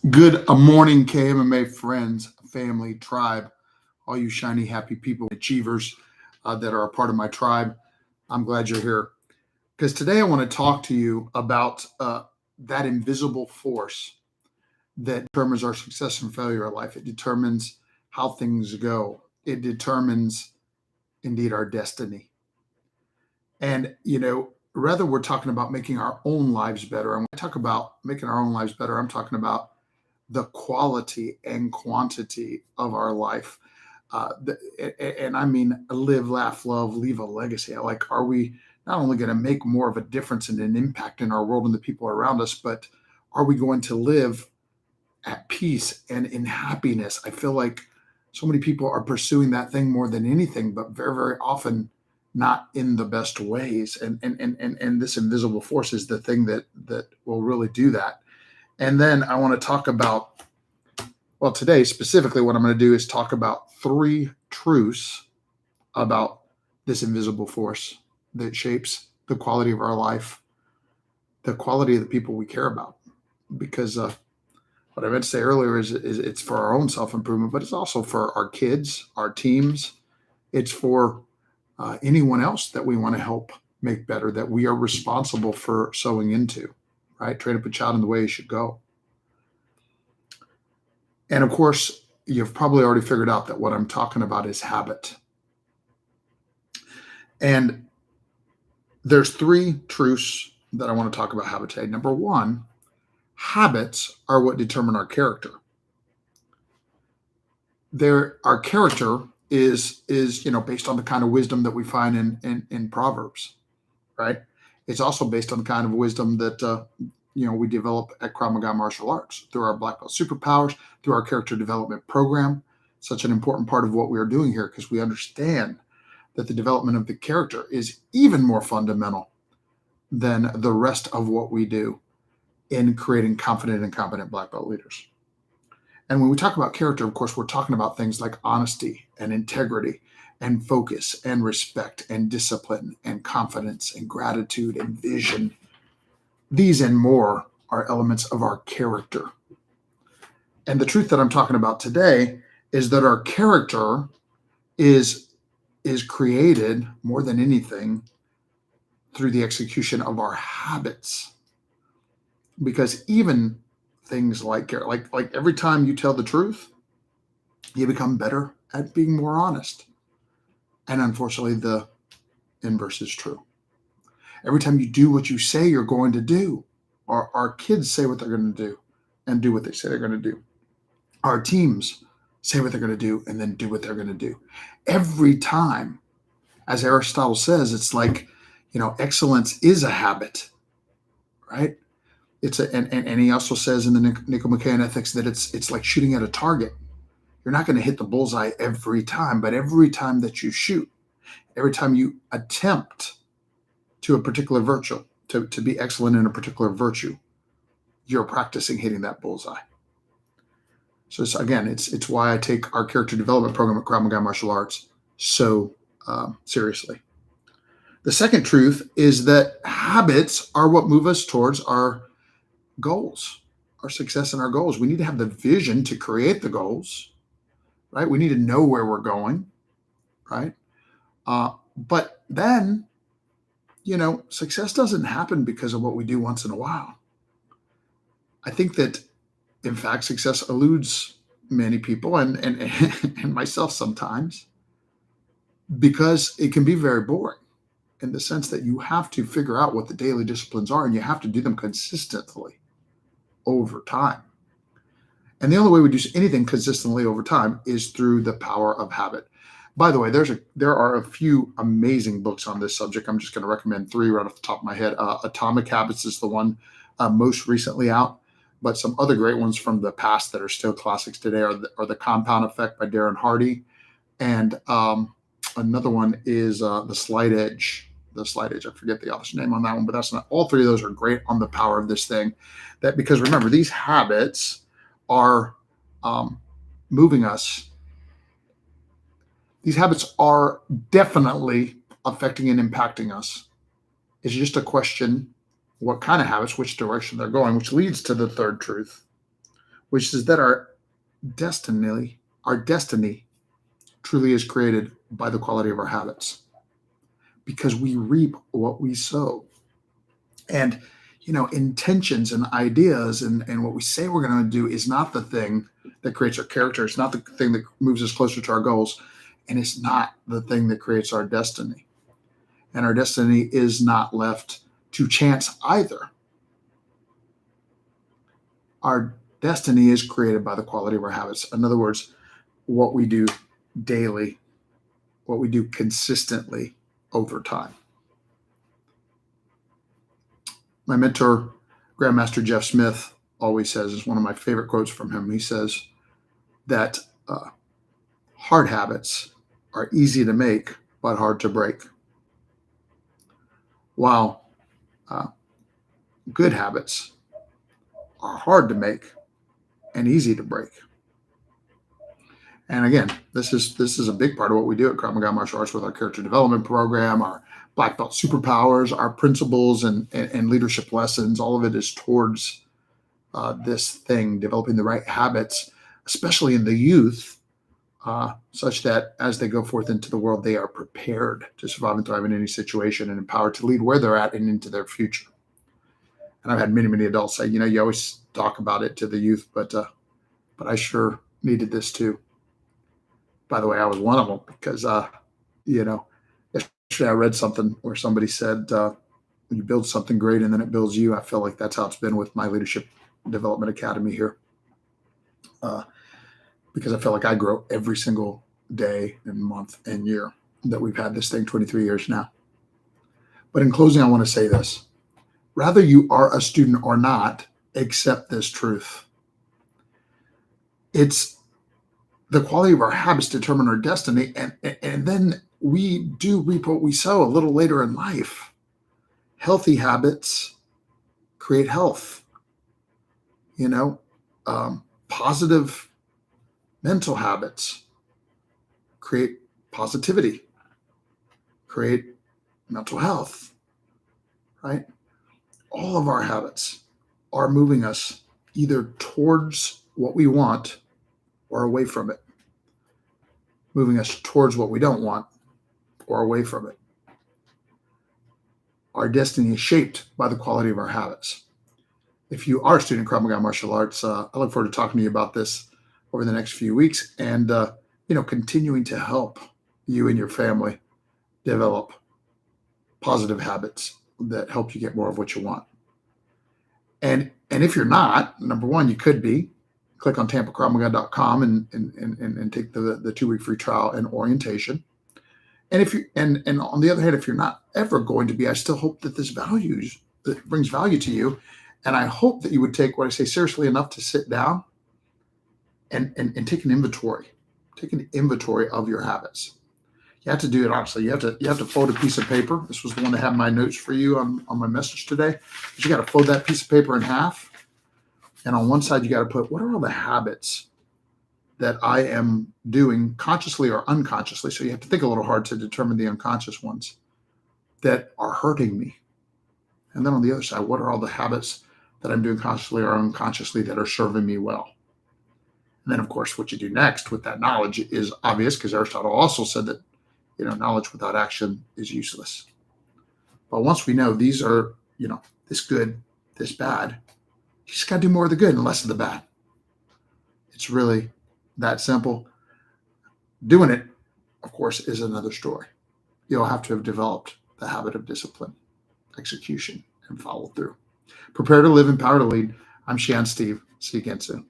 Good morning, KMMA friends, family, tribe, all you shiny, happy people, achievers that are a part of my tribe. I'm glad you're here because today I want to talk to you about that invisible force that determines our success and failure in life. It determines how things go, it determines indeed our destiny. And, rather we're talking about making our own lives better. And when I talk about making our own lives better, I'm talking about the quality and quantity of our life. And I mean, live, laugh, love, leave a legacy. Like, are we not only going to make more of a difference and an impact in our world and the people around us, but are we going to live at peace and in happiness? I feel like so many people are pursuing that thing more than anything, but very, very often not in the best ways. And this invisible force is the thing that will really do that. And then I want to talk about, well, today specifically, what I'm going to do is talk about three truths about this invisible force that shapes the quality of our life, the quality of the people we care about. Because what I meant to say earlier is it's for our own self-improvement, but it's also for our kids, our teams. It's for anyone else that we want to help make better, that we are responsible for sowing into, right? Train up a child in the way he should go. And of course, you've probably already figured out that what I'm talking about is habit. And there's three truths that I want to talk about habit today. Number one, habits are what determine our character. Our character is based on the kind of wisdom that we find in Proverbs, right? It's also based on the kind of wisdom that we develop at Krav Maga martial arts through our black belt superpowers, through our character development program. Such an important part of what we are doing here, because we understand that the development of the character is even more fundamental than the rest of what we do in creating confident and competent black belt leaders. And when we talk about character, of course, we're talking about things like honesty and integrity and focus and respect and discipline and confidence and gratitude and vision. These and more are elements of our character. And the truth that I'm talking about today is that our character is created more than anything through the execution of our habits. Because even things like every time you tell the truth, you become better at being more honest. And unfortunately, the inverse is true. Every time you do what you say you're going to do, our kids say what they're going to do and do what they say they're going to do. Our teams say what they're going to do and then do what they're going to do. Every time, as Aristotle says, it's like, excellence is a habit, right? And he also says in the Nicomachean Ethics that it's like shooting at a target. You're not going to hit the bullseye every time, but every time that you shoot, every time you attempt to a particular virtue, to be excellent in a particular virtue, you're practicing hitting that bullseye. So it's why I take our character development program at Krav Maga Martial Arts so seriously. The second truth is that habits are what move us towards our goals, our success and our goals. We need to have the vision to create the goals, right? We need to know where we're going, right? But then, success doesn't happen because of what we do once in a while. I think that, in fact, success eludes many people and myself sometimes, because it can be very boring, in the sense that you have to figure out what the daily disciplines are and you have to do them consistently over time. And the only way we do anything consistently over time is through the power of habit. By the way, there are a few amazing books on this subject. I'm just going to recommend three right off the top of my head. Atomic Habits is the one most recently out, but some other great ones from the past that are still classics today are the Compound Effect by Darren Hardy, and another one is The Slight Edge. The Slight Edge. I forget the author's name on that one, but that's not. All three of those are great on the power of this thing. Because remember, these habits are moving us. These habits are definitely affecting and impacting us. It's just a question what kind of habits, which direction they're going, which leads to the third truth, which is that our destiny truly is created by the quality of our habits, because we reap what we sow. And intentions and ideas and what we say we're going to do is not the thing that creates our character. It's not the thing that moves us closer to our goals, and it's not the thing that creates our destiny. And our destiny is not left to chance either. Our destiny is created by the quality of our habits. In other words, what we do daily, what we do consistently over time. My mentor, Grandmaster Jeff Smith, always says, it's one of my favorite quotes from him. He says that hard habits are easy to make, but hard to break. While good habits are hard to make and easy to break. And again, this is a big part of what we do at Krav Maga Martial Arts with our character development program, our Black Belt superpowers, our principles and leadership lessons. All of it is towards this thing, developing the right habits, especially in the youth, such that as they go forth into the world, they are prepared to survive and thrive in any situation and empowered to lead where they're at and into their future. And I've had many, many adults say, you always talk about it to the youth, but I sure needed this too. By the way, I was one of them because, yesterday I read something where somebody said, when you build something great and then it builds you. I feel like that's how it's been with my Leadership Development Academy here. Because I feel like I grow every single day and month and year that we've had this thing, 23 years now. But in closing, I want to say this. Rather you are a student or not, accept this truth. It's the quality of our habits determine our destiny, and then we do reap what we sow a little later in life. Healthy habits create health. Positive mental habits create positivity, create mental health, right? All of our habits are moving us either towards what we want or away from it, moving us towards what we don't want or away from it. Our destiny is shaped by the quality of our habits. If you are a student in Krav Maga Martial Arts, I look forward to talking to you about this over the next few weeks and, continuing to help you and your family develop positive habits that help you get more of what you want. And if you're not, number one, you could be. Click on TampaKravMaga.com and take the 2-week free trial and orientation. And if you and on the other hand, if you're not ever going to be, I still hope that this brings value to you. And I hope that you would take what I say seriously enough to sit down and take an inventory. Take an inventory of your habits. You have to do it honestly. You have to fold a piece of paper. This was the one that had my notes for you on my message today. But you got to fold that piece of paper in half. And on one side, you got to put, what are all the habits that I am doing consciously or unconsciously? So you have to think a little hard to determine the unconscious ones that are hurting me. And then on the other side, what are all the habits that I'm doing consciously or unconsciously that are serving me well? And then, of course, what you do next with that knowledge is obvious, because Aristotle also said that, knowledge without action is useless. But once we know these are, this good, this bad, you just got to do more of the good and less of the bad. It's really that simple. Doing it, of course, is another story. You'll have to have developed the habit of discipline, execution, and follow through. Prepare to live, empower to lead. I'm Shan Steve. See you again soon.